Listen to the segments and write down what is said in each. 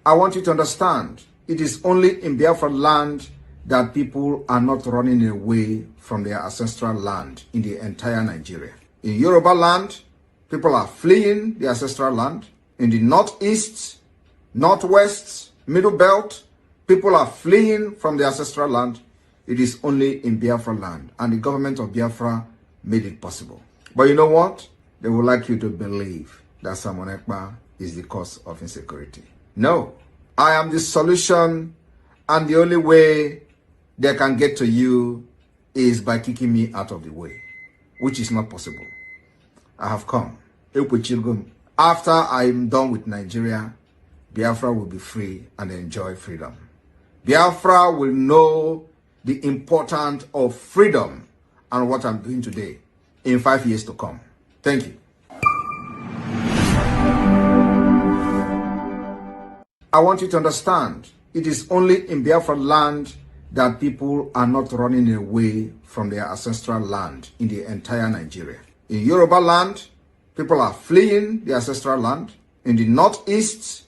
I want you to understand, it is only in Biafra land that people are not running away from their ancestral land in the entire Nigeria. In Yoruba land, people are fleeing the ancestral land. In the northeast, northwest, middle belt, people are fleeing from the ancestral land. It is only in Biafra land, and the government of Biafra made it possible. But you know what? They would like you to believe that Simon Ekpa is the cause of insecurity. No, I am the solution, and the only way they can get to you is by kicking me out of the way, which is not possible. I have come. After I am done with Nigeria, Biafra will be free and enjoy freedom. Biafra will know the importance of freedom and what I'm doing today in 5 years to come. Thank you. I want you to understand, it is only in Biafra land that people are not running away from their ancestral land in the entire Nigeria. In Yoruba land, people are fleeing the ancestral land. In the northeast,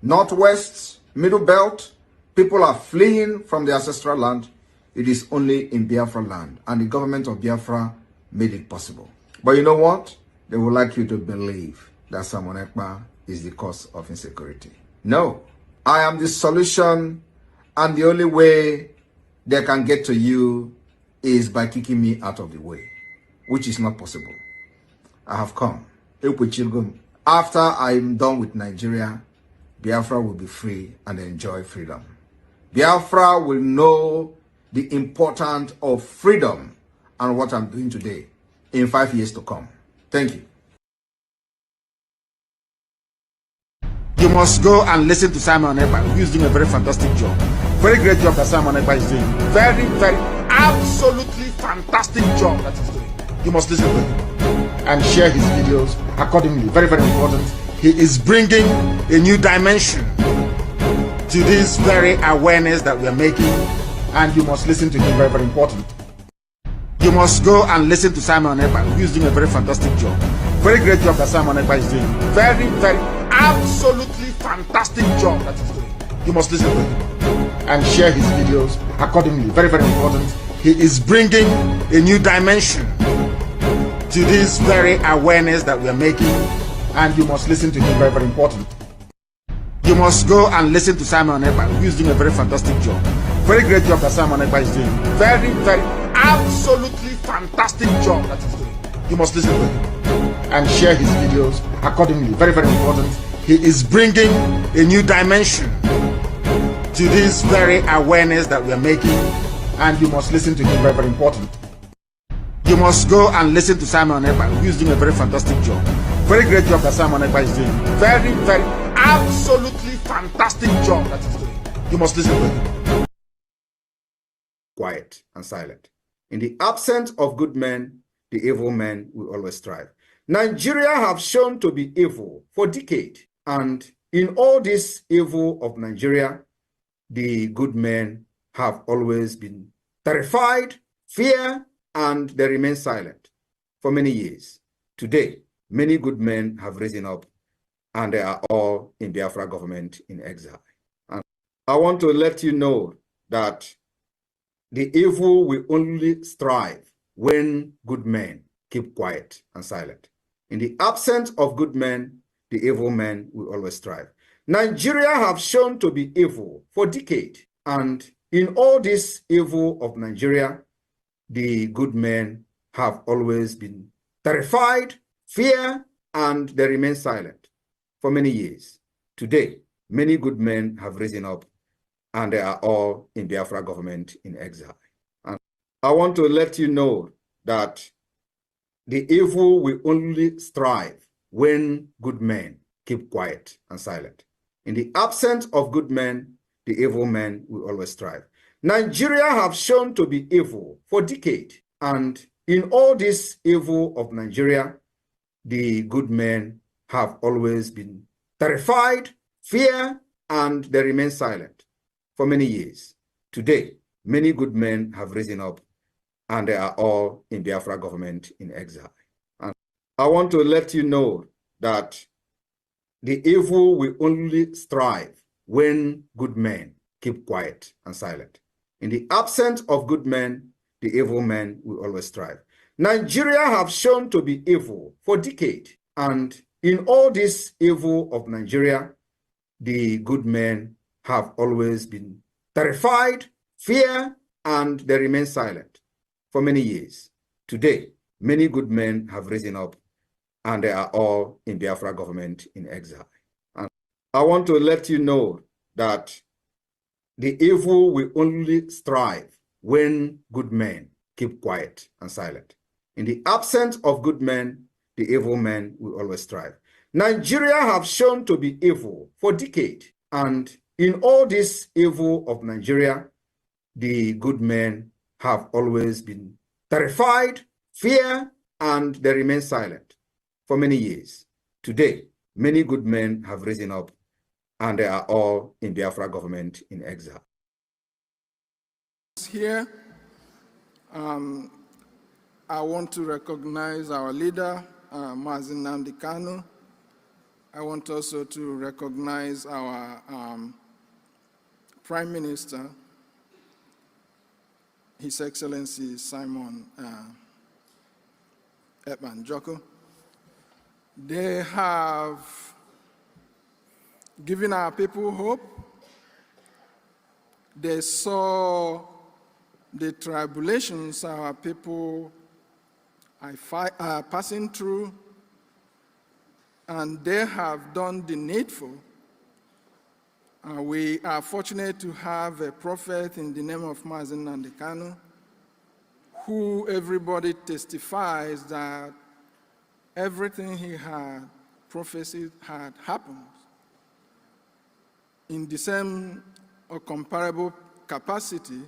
northwest, middle belt, people are fleeing from the ancestral land. It is only in Biafra land, and the government of Biafra made it possible. But you know what? They would like you to believe that Simon Ekpa is the cause of insecurity. No, I am the solution, and the only way they can get to you is by kicking me out of the way, which is not possible. I have come. After I am done with Nigeria, Biafra will be free and enjoy freedom. Biafra will know the importance of freedom and what I'm doing today in 5 years to come. Thank you. You must go and listen to Simon Ekpa, who is doing a very fantastic job. Very great job that Simon Ekpa is doing. Very, very, absolutely fantastic job that he's doing. You must listen to him and share his videos accordingly. Very, very important. He is bringing a new dimension to this very awareness that we are making, and you must listen to him. Very, very important. You must go and listen to Simon Ekpa, who is doing a very fantastic job. Very great job that Simon Ekpa is doing. Very, very, absolutely fantastic job that he's doing. You must listen to him and share his videos accordingly. Very, very important. He is bringing a new dimension to this very awareness that we are making, and you must listen to him. Very, very important. You must go and listen to Simon Ekpa, who is doing a very fantastic job. Very great job that Simon Ekpa is doing. Very, very, absolutely fantastic job that he's doing. You must listen to him and share his videos accordingly. Very, very important. He is bringing a new dimension to this very awareness that we are making, and you must listen to him. Very, very important. You must go and listen to Simon Ekpa, who is doing a very fantastic job. Very great job that Simon Ekpa is doing. Very, very, absolutely fantastic job that he's doing. You must listen to him. Quiet and silent. In the absence of good men, the evil men will always thrive. Nigeria have shown to be evil for decades, and in all this evil of Nigeria, the good men have always been terrified, fear, and they remain silent for many years. Today, many good men have risen up, and they are all in Biafra government in exile. And I want to let you know that the evil will only strive when good men keep quiet and silent. In the absence of good men, the evil men will always thrive. Nigeria have shown to be evil for decades, and in all this evil of Nigeria, the good men have always been terrified, fear, and they remain silent for many years. Today, many good men have risen up, and they are all in Biafra government in exile. And I want to let you know that the evil will only strive when good men keep quiet and silent. In the absence of good men, the evil men will always thrive. Nigeria have shown to be evil for decades, and in all this evil of Nigeria, the good men have always been terrified, fear, and they remain silent for many years. Today, many good men have risen up, and they are all in Biafra government in exile. And I want to let you know that the evil will only strive when good men keep quiet and silent. In the absence of good men, the evil men will always thrive. Nigeria have shown to be evil for decades, and in all this evil of Nigeria, the good men have always been terrified, fear, and they remain silent for many years. Today, many good men have risen up, and they are all in Biafra government in exile. And I want to let you know that the evil will only strive when good men keep quiet and silent. In the absence of good men, the evil men will always thrive. Nigeria have shown to be evil for decades, and in all this evil of Nigeria, the good men have always been terrified, fear, and they remain silent for many years. Today, many good men have risen up, and they are all in Biafra government in exile. Here, I want to recognize our leader, Mazi Nnamdi Kanu. I want also to recognize our Prime Minister, His Excellency Simon Ekpan Joko. They have given our people hope. They saw the tribulations our people are passing through, and they have done the needful. We are fortunate to have a prophet in the name of Mazi Nnamdi Kanu, who everybody testifies that everything he had prophesied had happened. In the same or comparable capacity,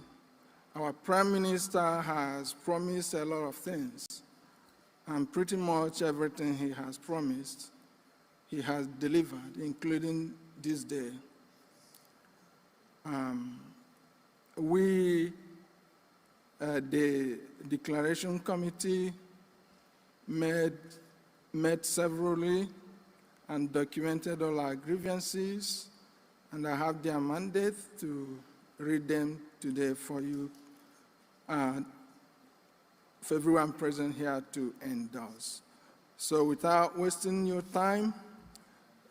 our Prime Minister has promised a lot of things, and pretty much everything he has promised, he has delivered, including this day. The Declaration Committee met severally and documented all our grievances, and I have their mandate to read them today for you, for everyone present here to endorse. So without wasting your time,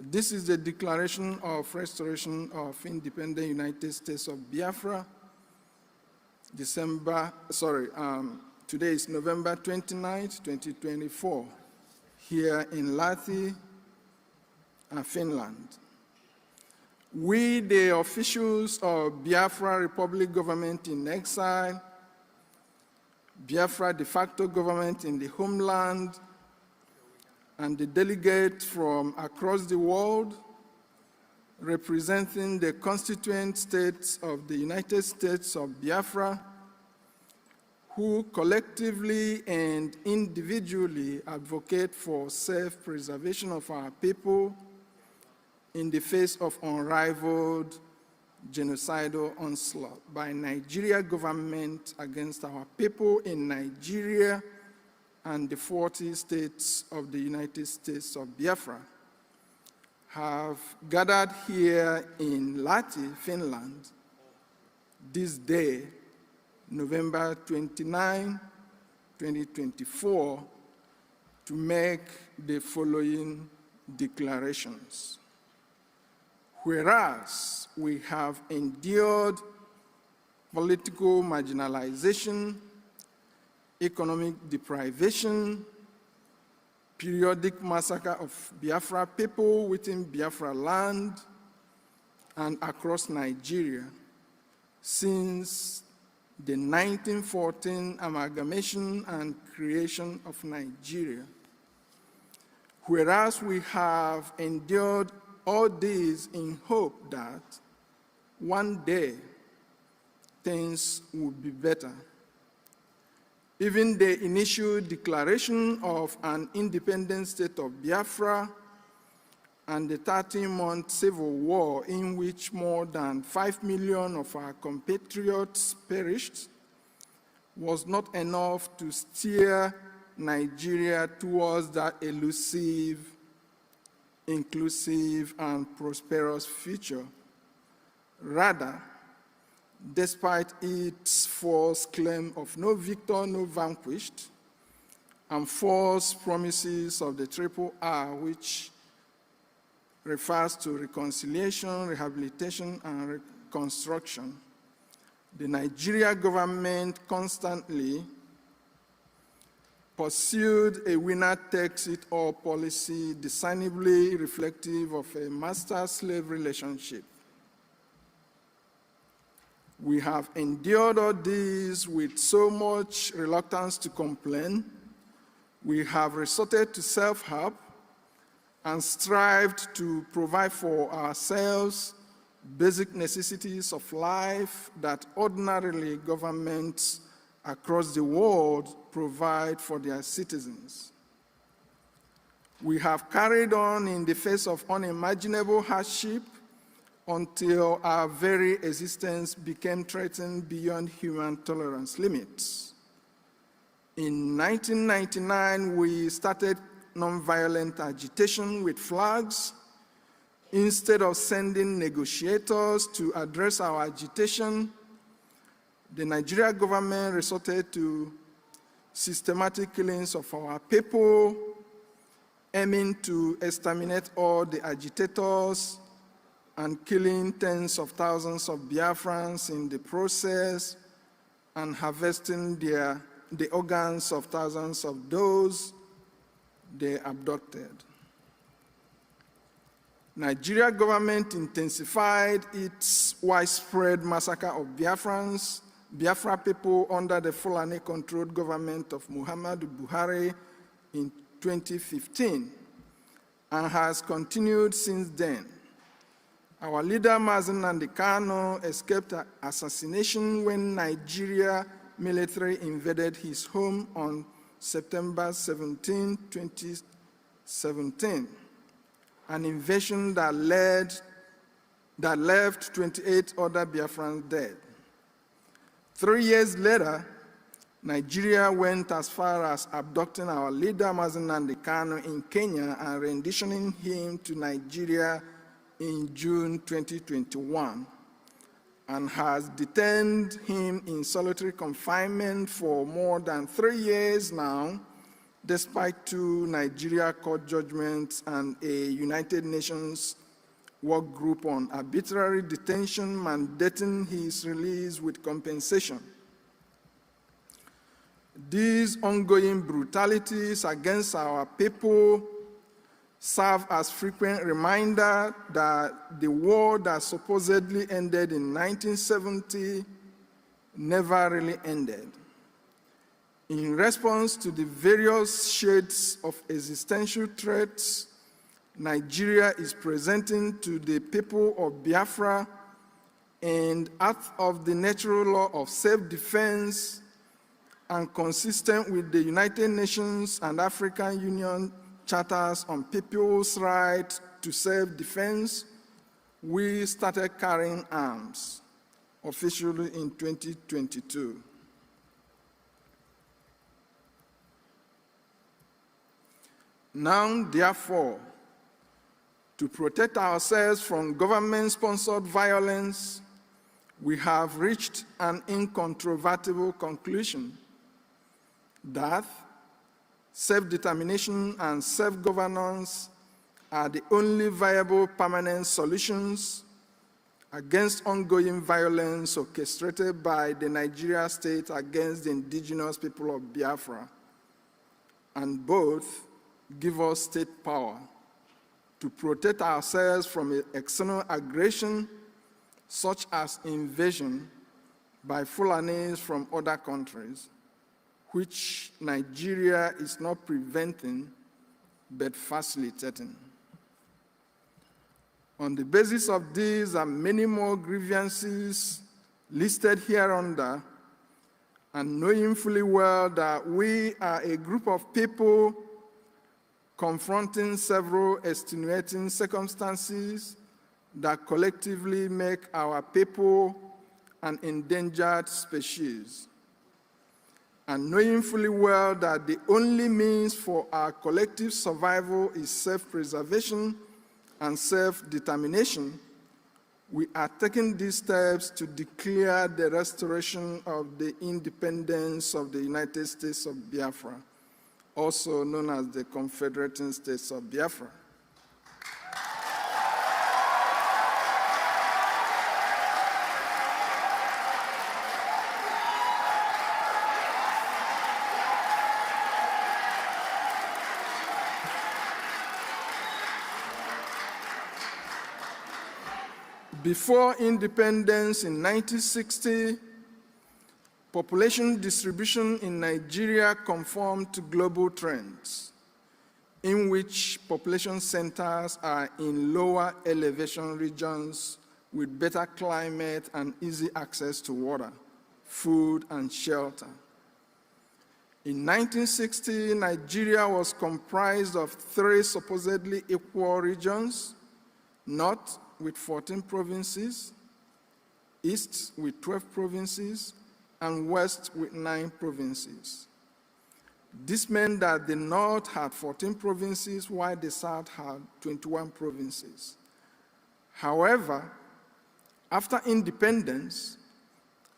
this is the Declaration of Restoration of Independent United States of Biafra. Today is November 29th, 2024, here in Lahti, Finland. We, the officials of Biafra Republic government in exile, Biafra de facto government in the homeland, and the delegates from across the world representing the constituent states of the United States of Biafra, who collectively and individually advocate for self-preservation of our people in the face of unrivaled genocidal onslaught by Nigeria government against our people in Nigeria and the 40 states of the United States of Biafra, have gathered here in Lahti, Finland, this day, November 29, 2024, to make the following declarations. Whereas we have endured political marginalization, economic deprivation, periodic massacre of Biafra people within Biafra land and across Nigeria since the 1914 amalgamation and creation of Nigeria. Whereas we have endured all this in hope that one day things will be better. Even the initial declaration of an independent state of Biafra and the 13-month civil war in which more than 5 million of our compatriots perished was not enough to steer Nigeria towards that elusive, inclusive, and prosperous future Rather, despite its false claim of no victor, no vanquished, and false promises of the triple R, which refers to reconciliation, rehabilitation, and reconstruction, the Nigeria government constantly pursued a winner-takes-it-all policy discernibly reflective of a master-slave relationship. We have endured all this with so much reluctance to complain. We have resorted to self-help and strived to provide for ourselves basic necessities of life that ordinarily governments across the world provide for their citizens. We have carried on in the face of unimaginable hardship until our very existence became threatened beyond human tolerance limits. In 1999, we started nonviolent agitation with flags. Instead of sending negotiators to address our agitation, the Nigeria government resorted to systematic killings of our people, aiming to exterminate all the agitators and killing tens of thousands of Biafrans in the process, and harvesting the organs of thousands of those they abducted. Nigeria government intensified its widespread massacre of Biafra people under the Fulani-controlled government of Muhammadu Buhari in 2015, and has continued since then. Our leader, Mazi Nnamdi Kanu, escaped assassination when Nigeria military invaded his home on September 17, 2017, an invasion that left 28 other Biafrans dead. 3 years later, Nigeria went as far as abducting our leader, Mazi Nnamdi Kanu, in Kenya and renditioning him to Nigeria in June 2021, and has detained him in solitary confinement for more than 3 years now, despite 2 Nigeria court judgments and a United Nations work group on arbitrary detention mandating his release with compensation. These ongoing brutalities against our people serve as frequent reminder that the war that supposedly ended in 1970 never really ended. In response to the various shades of existential threats Nigeria is presenting to the people of Biafra, and out of the natural law of self-defense and consistent with the United Nations and African Union charters on people's right to self-defense, we started carrying arms officially in 2022. Now, therefore, to protect ourselves from government-sponsored violence, we have reached an incontrovertible conclusion that self-determination and self-governance are the only viable permanent solutions against ongoing violence orchestrated by the Nigeria state against the indigenous people of Biafra, and both give us state power to protect ourselves from external aggression, such as invasion by Fulanis from other countries, which Nigeria is not preventing, but facilitating. On the basis of these and many more grievances listed hereunder, and knowing fully well that we are a group of people confronting several extenuating circumstances that collectively make our people an endangered species, and knowing fully well that the only means for our collective survival is self-preservation and self-determination, we are taking these steps to declare the restoration of the independence of the United States of Biafra, also known as the Confederating States of Biafra. Before independence in 1960, population distribution in Nigeria conformed to global trends, in which population centers are in lower elevation regions with better climate and easy access to water, food, and shelter. In 1960, Nigeria was comprised of 3 supposedly equal regions: North with 14 provinces, East with 12 provinces, and West with 9 provinces. This meant that the North had 14 provinces, while the South had 21 provinces. However, after independence,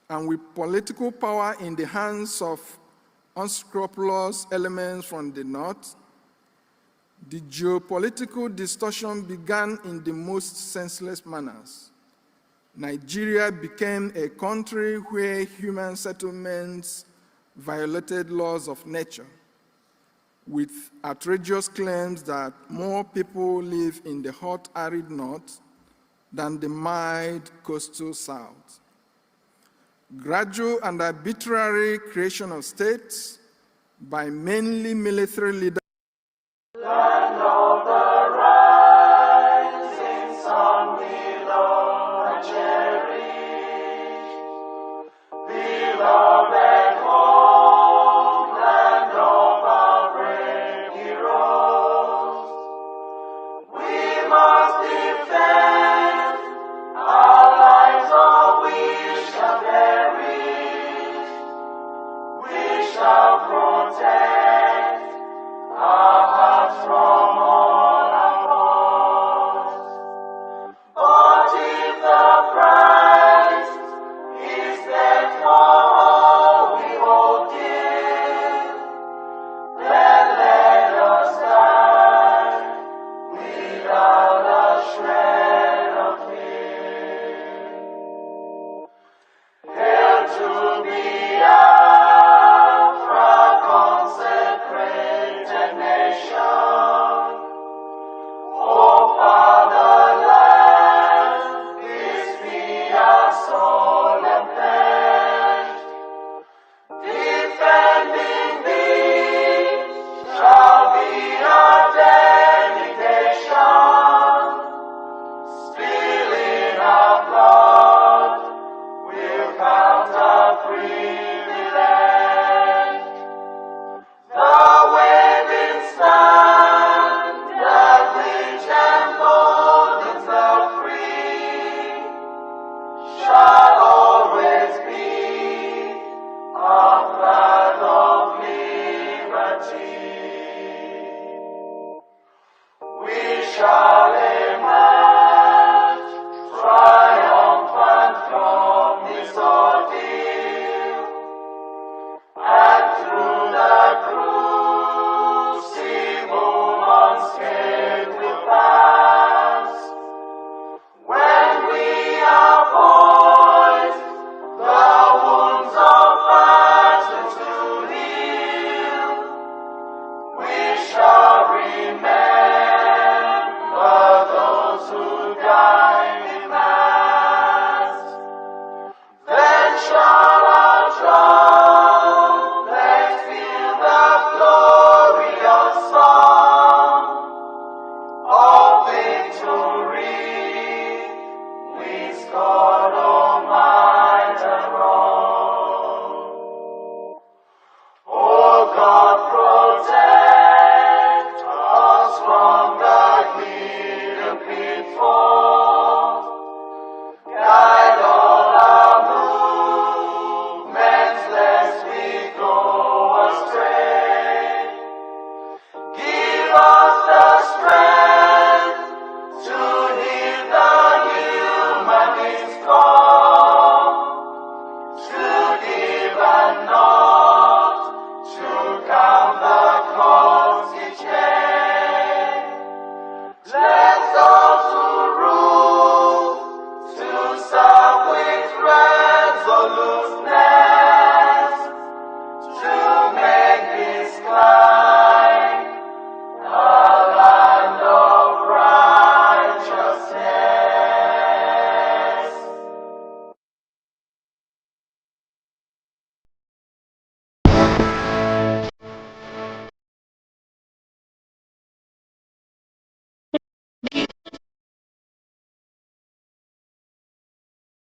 and with political power in the hands of unscrupulous elements from the North, the geopolitical distortion began in the most senseless manners. Nigeria became a country where human settlements violated laws of nature, with outrageous claims that more people live in the hot, arid North than the mild coastal South. Gradual and arbitrary creation of states by mainly military leaders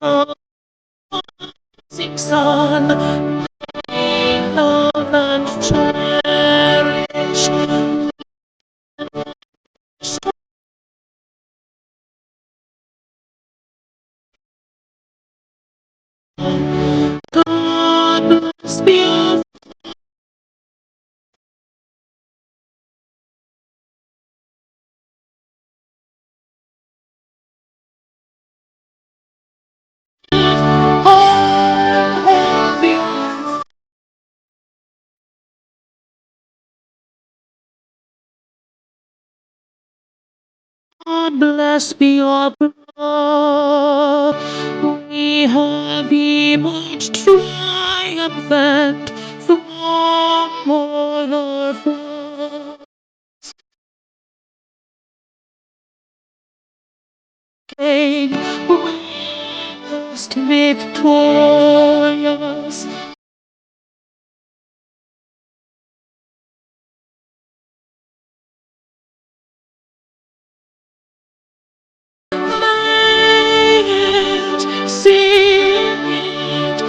rising sun, love and cherish. God bless Biafra. All hail Biafra. God bless Biafra. We have emerged triumphant from all our foes. Most victorious. Sing it,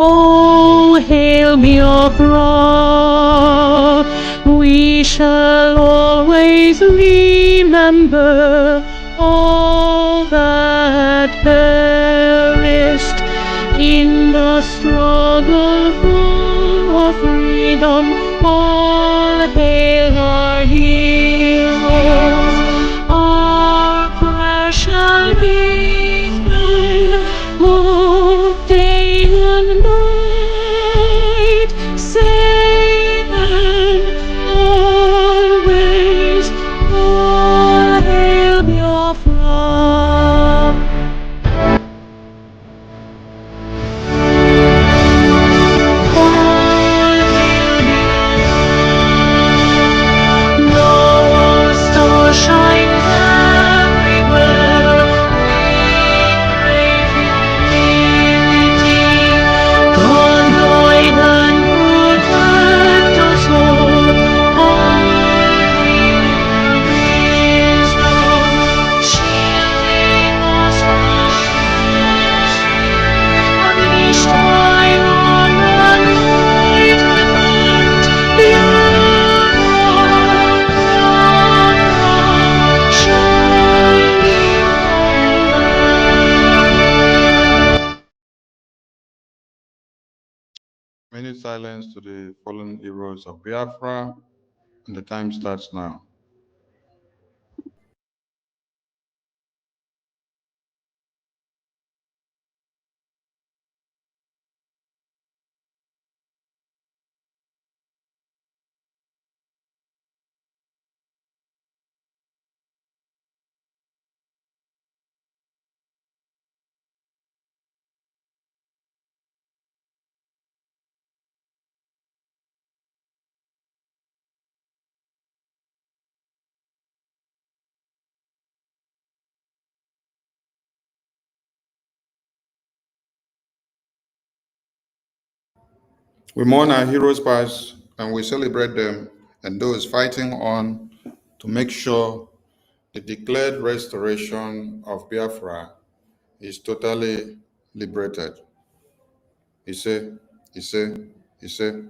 oh, hail Biafra! We shall always remember all that perished in the struggle for freedom. All hail our heroes, our prayer shall be move day and night, save and always, all hail Biafra. No star shines everywhere. We pray God guide and protect us all. All wisdom, shielding us from unleashed by unanointed Minute silence to the fallen heroes of Biafra, and the time starts now. We mourn our heroes past and we celebrate them and those fighting on to make sure the declared restoration of Biafra is totally liberated. Ise, Ise, Ise.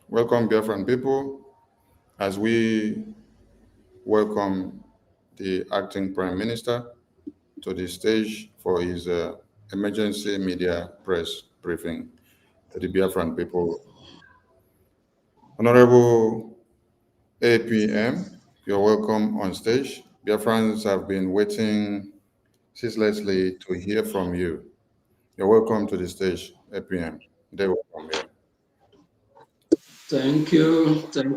Welcome, Biafran people, as we welcome the acting Prime Minister to the stage for his emergency media press briefing to the Biafran people. Honorable APM, you're welcome on stage. Biafrans have been waiting ceaselessly to hear from you. You're welcome to the stage, APM. They welcome you. Thank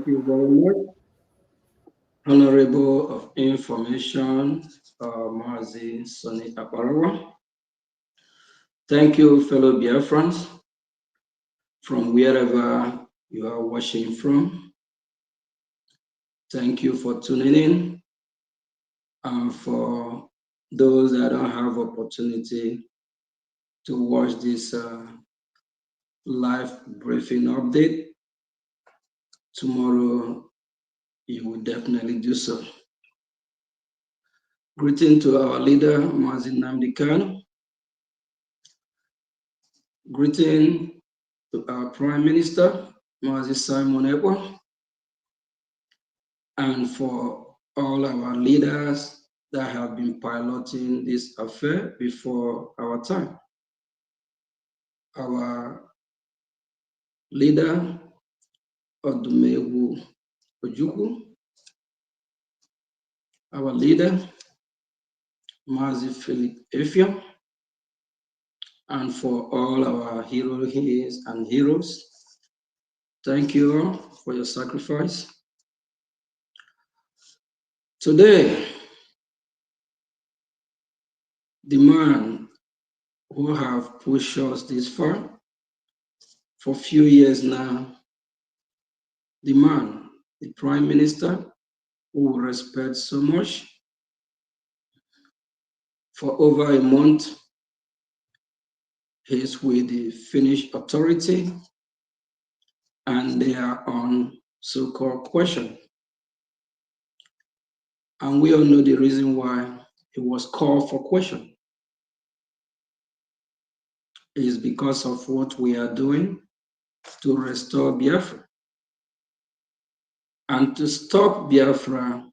you very much, Honorable of Information, Mazi Sonny Aparawa. Thank you, fellow Biafrans, from wherever you are watching from. Thank you for tuning in. And for those that don't have opportunity to watch this live briefing update. Tomorrow, you will definitely do so. Greeting to our leader, Mazi Nnamdi Kanu. Greeting to our Prime Minister, Mazi Simon Ekpa. And for all our leaders that have been piloting this affair before our time. Our leader, Odumewu Ojukwu, our leader, Mazi Philip Effiong, and for all our heroes and heroes, thank you all for your sacrifice. Today, the man who have pushed us this far for a few years now, the man, the Prime Minister, who we respect so much, for over a month, he's with the Finnish authority, and they are on so-called question. And we all know the reason why it was called for question. It is because of what we are doing to restore Biafra and to stop Biafra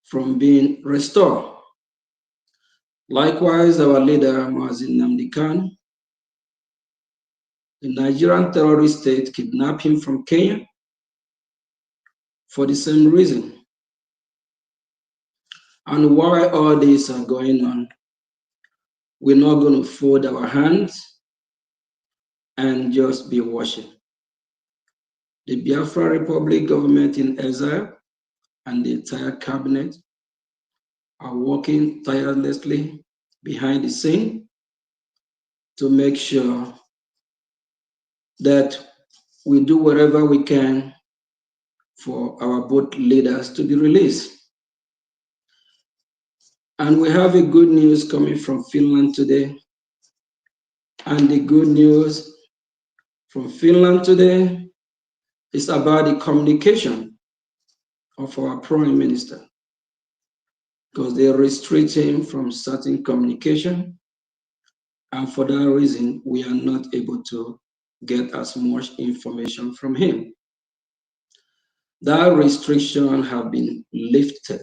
from being restored. Likewise, our leader, Mazi Nnamdi Kanu, the Nigerian terrorist state kidnapped him from Kenya for the same reason. And while all this are going on, we're not going to fold our hands and just be watching. The Biafra Republic government in exile and the entire cabinet are working tirelessly behind the scene to make sure that we do whatever we can for our both leaders to be released. And we have a good news coming from Finland today. And the good news from Finland today is about the communication of our Prime Minister, because they restrict him from certain communication. And for that reason, we are not able to get as much information from him. That restriction has been lifted.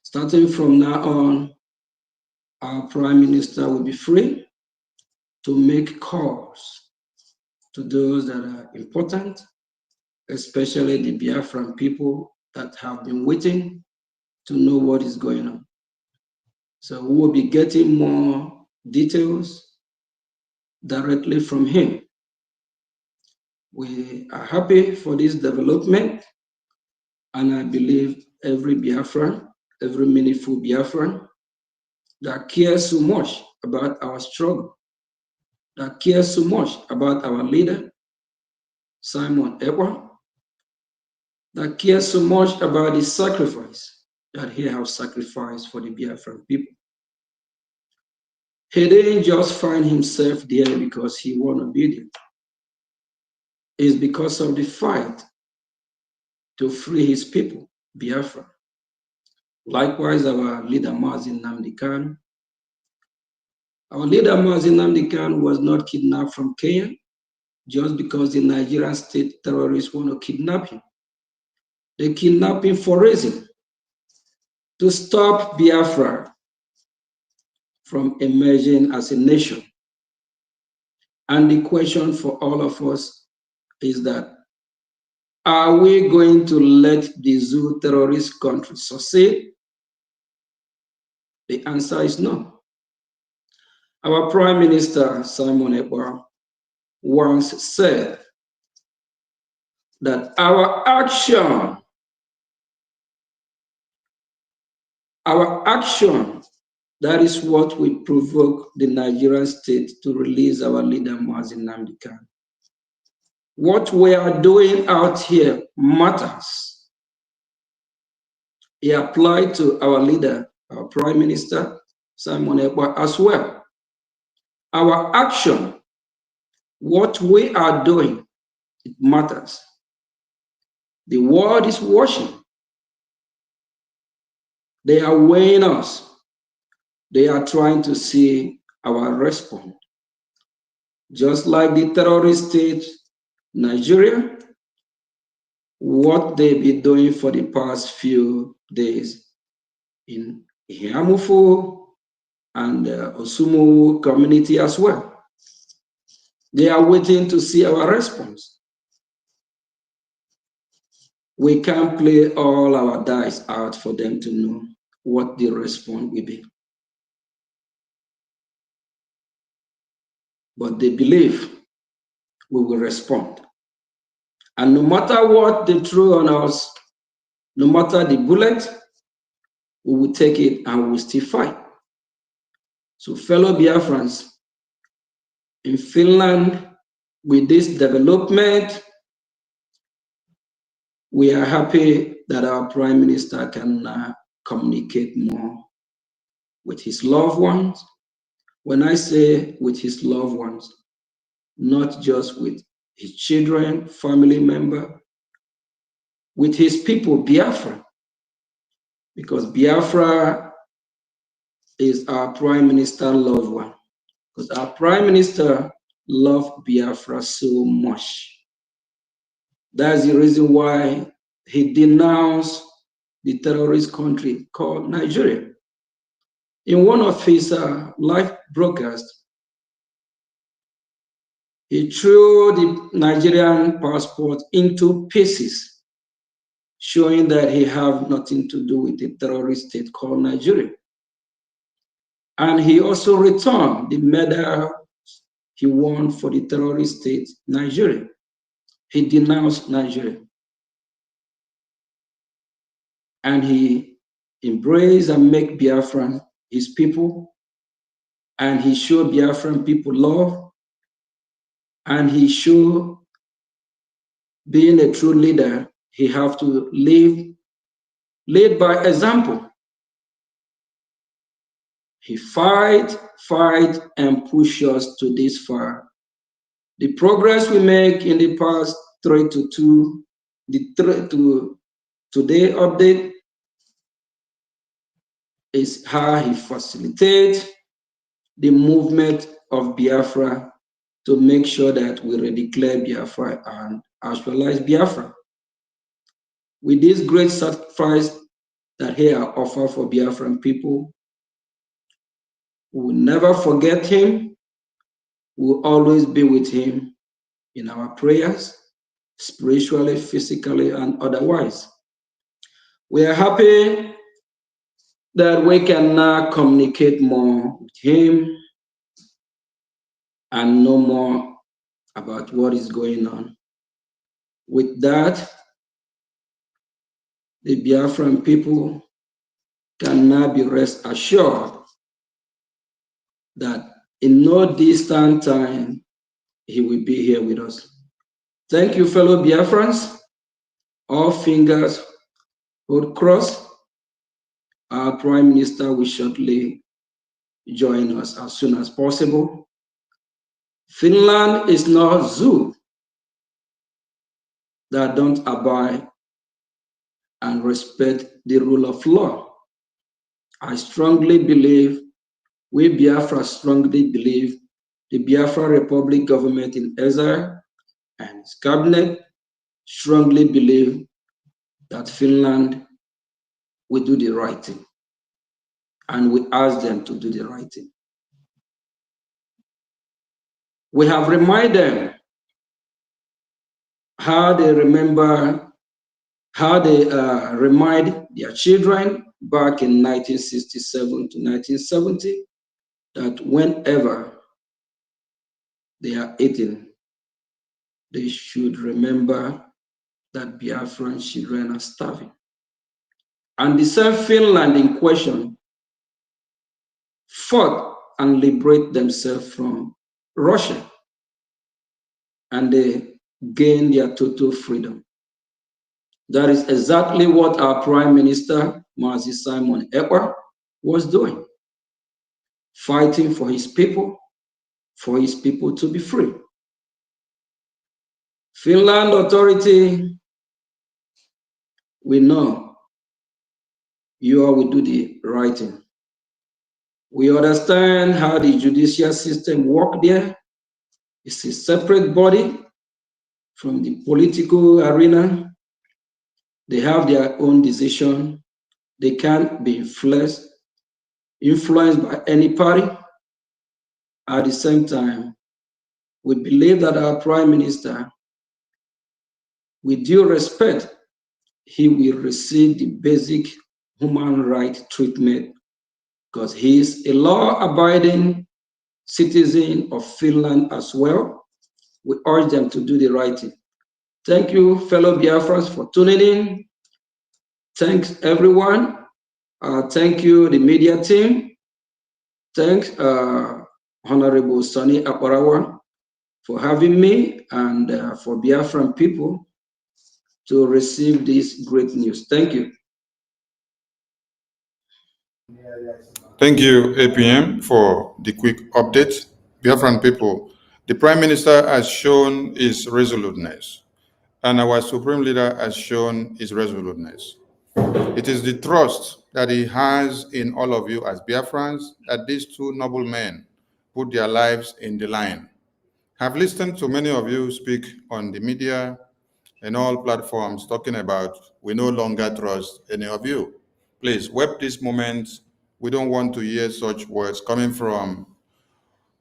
Starting from now on, our Prime Minister will be free to make calls to those that are important, especially the Biafran people that have been waiting to know what is going on. So we will be getting more details directly from him. We are happy for this development, and I believe every Biafran, every meaningful Biafran that cares so much about our struggle, that cares so much about our leader, Simon Ekpa, that cares so much about the sacrifice that he has sacrificed for the Biafran people. He didn't just find himself there because he won obedience. It's because of the fight to free his people, Biafra. Likewise, our leader, Mazi Nnamdi Kanu. Our leader, Mazi Nnamdi Kanu, was not kidnapped from Kenya just because the Nigerian state terrorists want to kidnap him. They kidnapped him for a reason: to stop Biafra from emerging as a nation. And the question for all of us is that, are we going to let the zoo terrorist country succeed? The answer is no. Our Prime Minister, Simon Ekpa, once said that our action, that is what will provoke the Nigerian state to release our leader, Mazi Nnamdi Kanu. What we are doing out here matters. He applied to our leader, our Prime Minister, Simon Ekpa, as well. Our action What we are doing, it matters. The world is watching. They are weighing us. They are trying to see our response. Just like the terrorist state, Nigeria, what they've been doing for the past few days in Hiamufo and Osumu community as well. They are waiting to see our response. We can't play all our dice out for them to know what the response will be. But they believe we will respond. And no matter what they throw on us, no matter the bullet, we will take it and we will still fight. So fellow Biafrans, in Finland, with this development, we are happy that our Prime Minister can communicate more with his loved ones. When I say with his loved ones, not just with his children, family member, with his people, Biafra, because Biafra is our Prime Minister loved one, because our Prime Minister loved Biafra so much. That's the reason why he denounced the terrorist country called Nigeria. In one of his live broadcasts, he threw the Nigerian passport into pieces, showing that he have nothing to do with the terrorist state called Nigeria. And he also returned the medal he won for the terrorist state Nigeria. He denounced Nigeria. And he embraced and made Biafran his people. And he showed Biafran people love. And he showed, being a true leader, he have to lead by example. He fight, and push us to this far. The progress we make in the past 3 to 2, the 3 to today update is how he facilitates the movement of Biafra to make sure that we redeclare Biafra and actualize Biafra. With this great sacrifice that he has offered for Biafran people, we will never forget him. We will always be with him in our prayers, spiritually, physically, and otherwise. We are happy that we can now communicate more with him and know more about what is going on. With that, the Biafran people can now be rest assured that in no distant time, he will be here with us. Thank you, fellow Biafrans. All fingers hold crossed. Our Prime Minister will shortly join us as soon as possible. Finland is not a zoo that don't abide and respect the rule of law. I strongly believe, we Biafra strongly believe, the Biafra Republic government in exile and its cabinet strongly believe that Finland will do the right thing. And we ask them to do the right thing. We have reminded them how they remind their children back in 1967 to 1970 that whenever they are eating, they should remember that Biafran children are starving. And the same Finland in question fought and liberate themselves from Russia, and they gained their total freedom. That is exactly what our Prime Minister, Mazi Simon Ekpa, was doing, fighting for his people to be free. Finland authority, we know you all will do the right thing. We understand how the judicial system works there. It's a separate body from the political arena. They have their own decision. They can't be influenced by any party. At the same time, we believe that our Prime Minister, with due respect, he will receive the basic human right treatment because he is a law-abiding citizen of Finland as well. We urge them to do the right thing. Thank you, fellow Biafrans, for tuning in. Thanks, everyone. Thank you, the media team. Thanks, Honorable Sonny Aparawa, for having me and for Biafran people to receive this great news. Thank you. Thank you, APM, for the quick update. Biafran people, the Prime Minister has shown his resoluteness, and our Supreme Leader has shown his resoluteness. It is the trust that he has in all of you as Biafrans that these two noble men put their lives in the line. I've listened to many of you speak on the media and all platforms talking about we no longer trust any of you. Please, web this moment. We don't want to hear such words coming from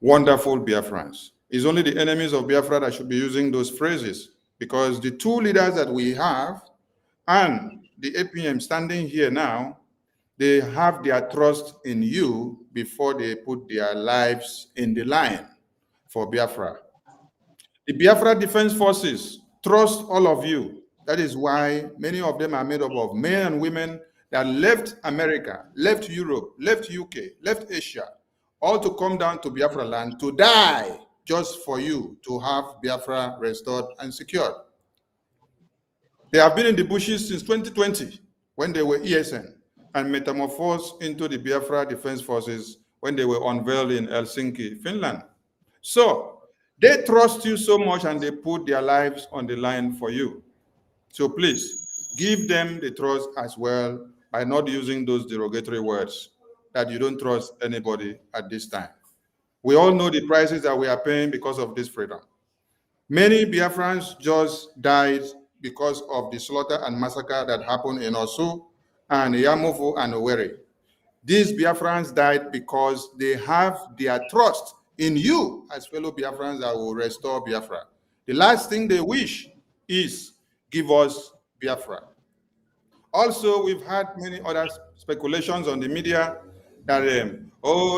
wonderful Biafrans. It's only the enemies of Biafra that should be using those phrases, because the two leaders that we have and the APM standing here now, they have their trust in you before they put their lives in the line for Biafra. The Biafra Defense Forces trust all of you. That is why many of them are made up of men and women that left America, left Europe, left UK, left Asia, all to come down to Biafra land to die just for you to have Biafra restored and secured. They have been in the bushes since 2020 when they were ESN and metamorphosed into the Biafra Defense Forces when they were unveiled in Helsinki, Finland. So they trust you so much and they put their lives on the line for you. So please give them the trust as well by not using those derogatory words that you don't trust anybody at this time. We all know the prices that we are paying because of this freedom. Many Biafrans just died because of the slaughter and massacre that happened in Osu and Yamofu and Owerri. These Biafrans died because they have their trust in you as fellow Biafrans that will restore Biafra. The last thing they wish is give us Biafra. Also, we've had many other speculations on the media that,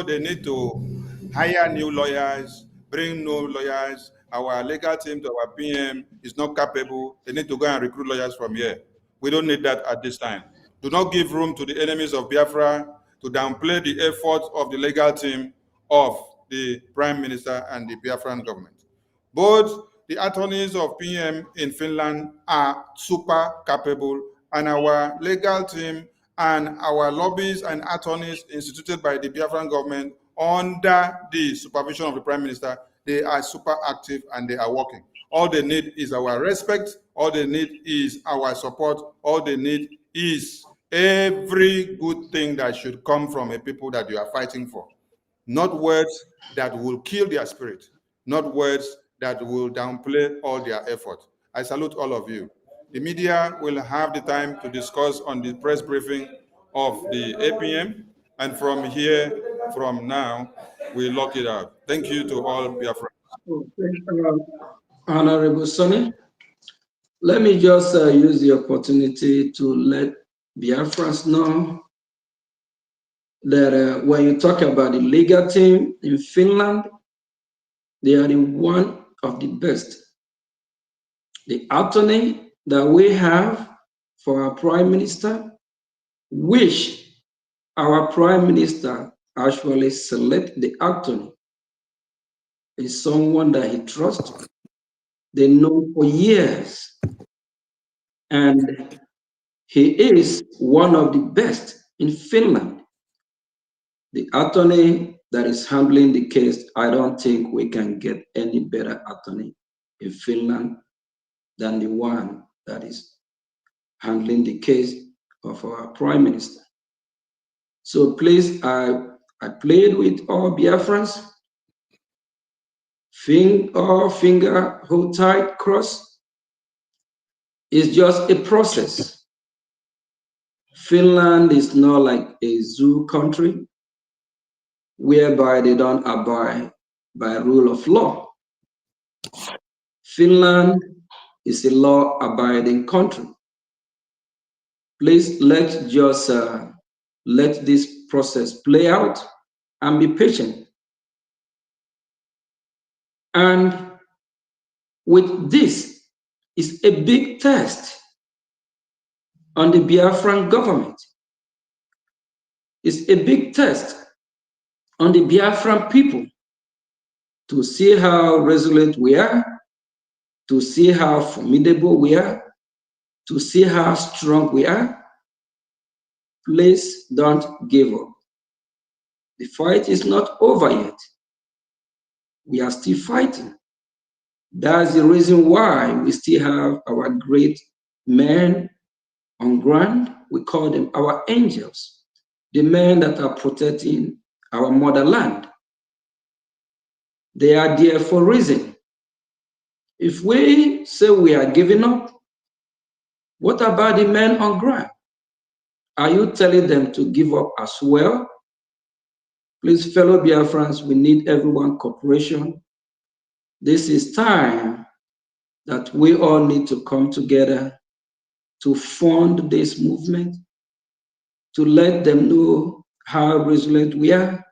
they need to hire new lawyers, bring new lawyers. Our legal team to our PM is not capable. They need to go and recruit lawyers from here. We don't need that at this time. Do not give room to the enemies of Biafra to downplay the efforts of the legal team of the Prime Minister and the Biafran government. Both the attorneys of PM in Finland are super capable, and our legal team and our lobbies and attorneys instituted by the Biafran government under the supervision of the Prime Minister, they are super active and they are working. All they need is our respect. All they need is our support. All they need is every good thing that should come from a people that you are fighting for. Not words that will kill their spirit, not words that will downplay all their effort. I salute all of you. The media will have the time to discuss on the press briefing of the APM, and from here, from now, we lock it out. Thank you to all Biafra. Honorable Sonny, let me just use the opportunity to let Biafrans know that when you talk about the legal team in Finland, they are the one of the best. The attorney that we have for our Prime Minister, which our Prime Minister actually select the attorney, is someone that he trusts. They know for years. And he is one of the best in Finland. The attorney that is handling the case, I don't think we can get any better attorney in Finland than the one that is handling the case of our Prime Minister. So please, I played with all Biafrans. Finger hold tight, cross. It's just a process. Finland is not like a zoo country whereby they don't abide by rule of law. Finland is a law-abiding country. Please, let's just let this process play out and be patient. And with this is a big test on the Biafran government. It's a big test on the Biafran people to see how resolute we are, to see how formidable we are, to see how strong we are. Please don't give up. The fight is not over yet. We are still fighting. That's the reason why we still have our great men on ground. We call them our angels, the men that are protecting our motherland. They are there for a reason. If we say we are giving up, what about the men on ground? Are you telling them to give up as well? Please, fellow Biafrans, we need everyone's cooperation. This is time that we all need to come together to fund this movement, to let them know how resilient we are,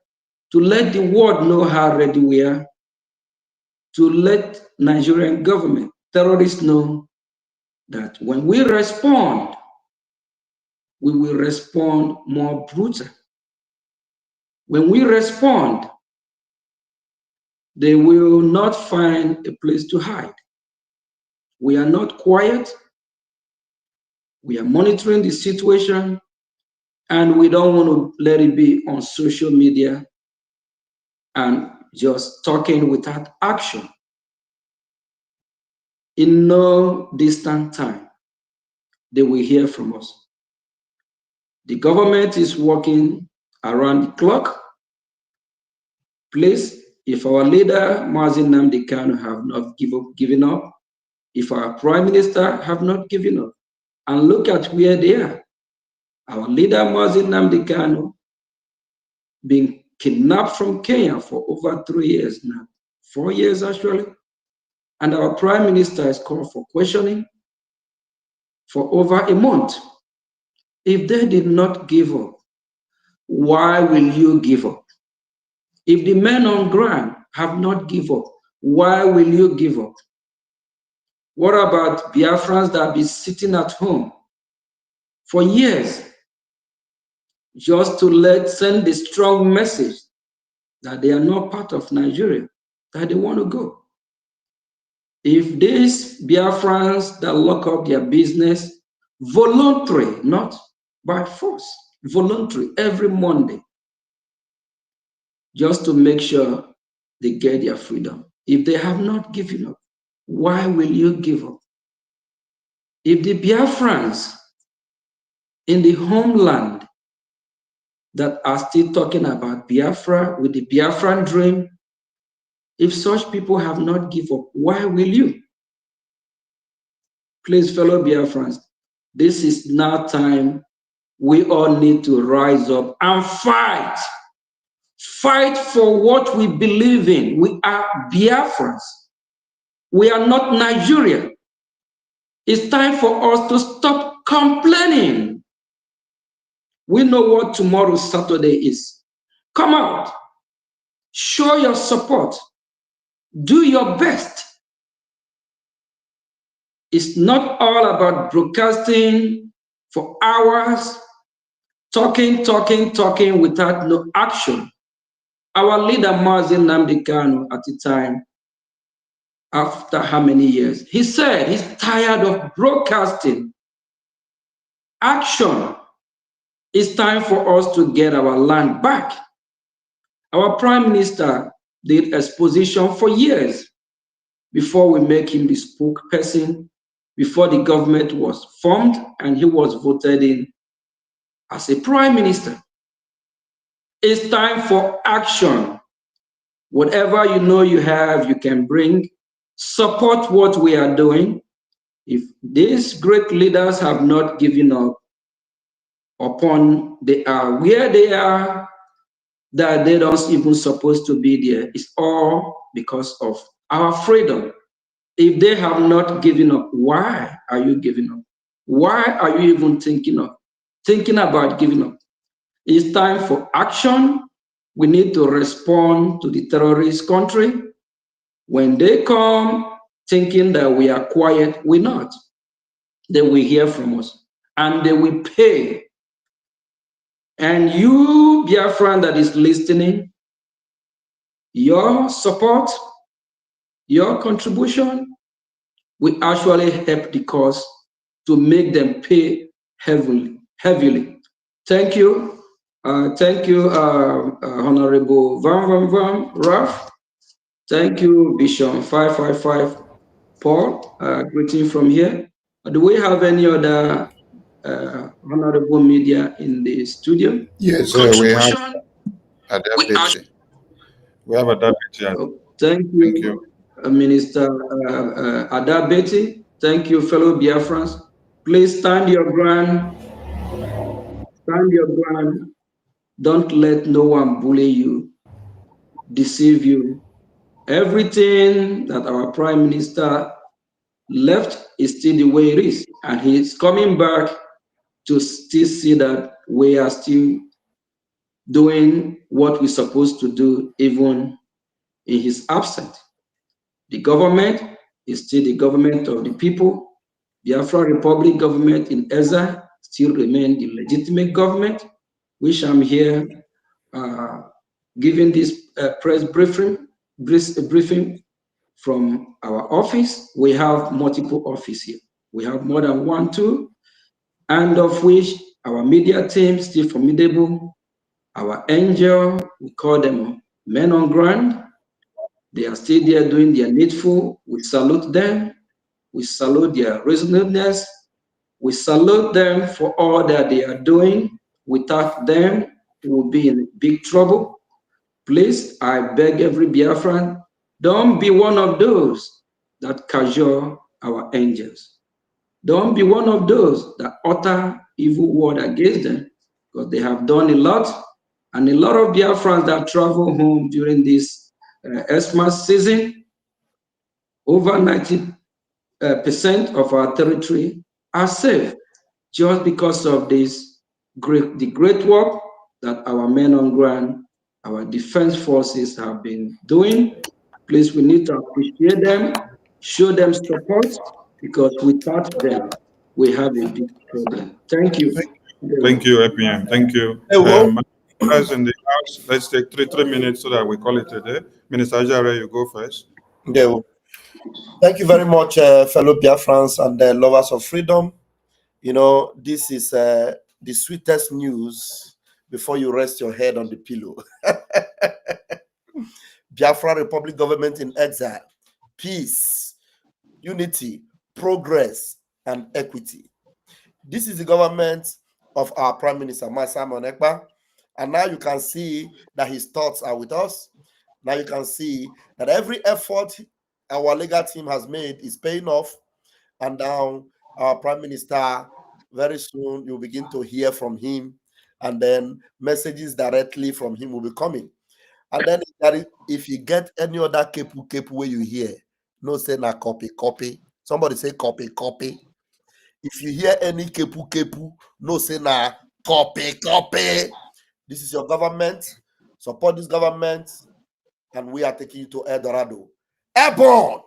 to let the world know how ready we are, to let Nigerian government, terrorists know that when we respond, we will respond more brutal. When we respond, they will not find a place to hide. We are not quiet. We are monitoring the situation, and we don't want to let it be on social media and just talking without action. In no distant time, they will hear from us. The government is working around the clock. Please, if our leader, Mazi Nnamdi Kanu, have not given up, if our Prime Minister have not given up, and look at where they are. Our leader, Mazi Nnamdi Kanu, being kidnapped from Kenya for over 3 years now, 4 years actually, and our Prime Minister is called for questioning for over a month. If they did not give up, why will you give up? If the men on ground have not given up, why will you give up? What about Biafrans that have been sitting at home for years just to send the strong message that they are not part of Nigeria, that they want to go? If these Biafrans that lock up their business voluntary, not by force, voluntary every Monday, just to make sure they get their freedom. If they have not given up, why will you give up? If the Biafrans in the homeland that are still talking about Biafra with the Biafran dream, if such people have not given up, why will you? Please, fellow Biafrans, this is now time we all need to rise up and fight. Fight for what we believe in. We are Biafrans. We are not Nigeria. It's time for us to stop complaining. We know what tomorrow, Saturday, is. Come out. Show your support. Do your best. It's not all about broadcasting for hours, talking without no action. Our leader, Mazi Nnamdi Kanu, at the time, after how many years, he said he's tired of broadcasting. Action. It's time for us to get our land back. Our Prime Minister did exposition for years before we make him the spokesperson before the government was formed and he was voted in as a prime minister. It's time for action. Whatever you know you have, you can bring. Support what we are doing. If these great leaders have not given up upon they are where they are, that they don't even supposed to be there, it's all because of our freedom. If they have not given up, why are you giving up? Why are you even thinking about giving up? It's time for action. We need to respond to the terrorist country. When they come thinking that we are quiet, we're not. They will hear from us and they will pay. And you, Biafran, that is listening, your support, your contribution will actually help the cause to make them pay heavily. Thank you. Thank you, Honorable Van Raf. Thank you, Bishop 555 Paul. Greeting from here. Do we have any other honorable media in the studio? Yes, we have a deputy. We have a deputy. Thank Thank you, you. Minister Adabeti. Thank you, fellow Biafrans. Please stand your ground. Stand your ground. Don't let no one bully you, deceive you. Everything that our Prime Minister left is still the way it is. And he's coming back to still see that we are still doing what we're supposed to do, even in his absence. The government is still the government of the people. Biafra Republic government in Eza still remain the legitimate government, which I'm here giving this press briefing from our office. We have multiple offices here. We have more than 1, 2, and of which our media team still formidable. Our angel, we call them men on ground. They are still there doing their needful. We salute them. We salute their reasonableness. We salute them for all that they are doing. Without them, we will be in big trouble. Please, I beg every Biafran, don't be one of those that cajole our angels. Don't be one of those that utter evil word against them, because they have done a lot. And a lot of Biafrans that travel home during this Xmas season, over 90% of our territory are safe just because of this the great work that our men on ground, our defense forces have been doing. Please, we need to appreciate them, show them support, because without them, we have a big problem. Thank you. Thank you, EPM. Thank you. As in the house, let's take three minutes so that we call it a day. Minister Ajare, you go first. Thank you very much, fellow Biafrans and lovers of freedom. You know, this is the sweetest news before you rest your head on the pillow. Biafra Republic government in exile, peace, unity, progress, and equity. This is the government of our Prime Minister, Simon Ekpa. And now you can see that his thoughts are with us. Now you can see that every effort our legal team has made is paying off. And now our Prime Minister, very soon you'll begin to hear from him. And then messages directly from him will be coming. And then if you get any other kepu where you hear, no say na copy. Somebody say copy. If you hear any kepu, no say na copy. This is your government. Support this government. And we are taking you to El Dorado. Airborne!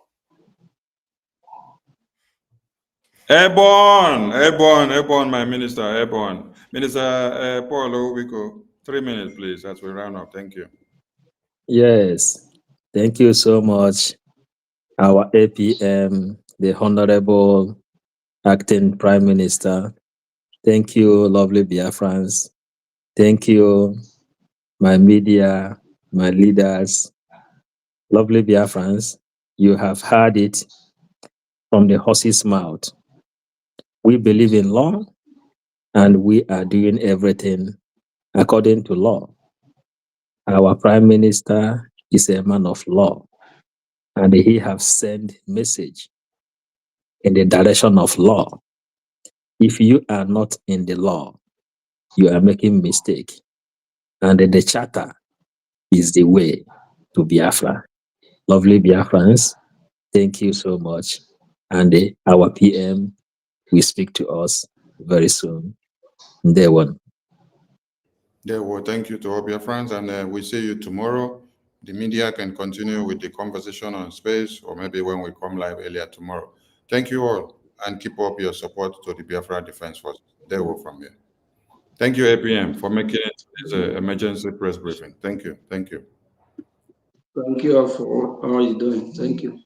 Airborne, my minister, airborne. Minister Paul Owiko, 3 minutes, please, as we round up. Thank you. Yes, thank you so much, our APM, the Honorable Acting Prime Minister. Thank you, lovely Biafrans. Thank you, my media, my leaders. Lovely Biafrans, you have heard it from the horse's mouth. We believe in law, and we are doing everything according to law. Our Prime Minister is a man of law, and he has sent message in the direction of law. If you are not in the law, you are making mistake. And the charter is the way to Biafra. Lovely Biafrans, thank you so much. And our PM will speak to us very soon. Day one. Yeah, well, thank you to all Biafrans, and we see you tomorrow. The media can continue with the conversation on space, or maybe when we come live earlier tomorrow. Thank you all, and keep up your support to the Biafra Defense Force. They will from here. Thank you, APM, for making it this emergency press briefing. Thank you. Thank you. Thank you all for all you're doing. Thank you.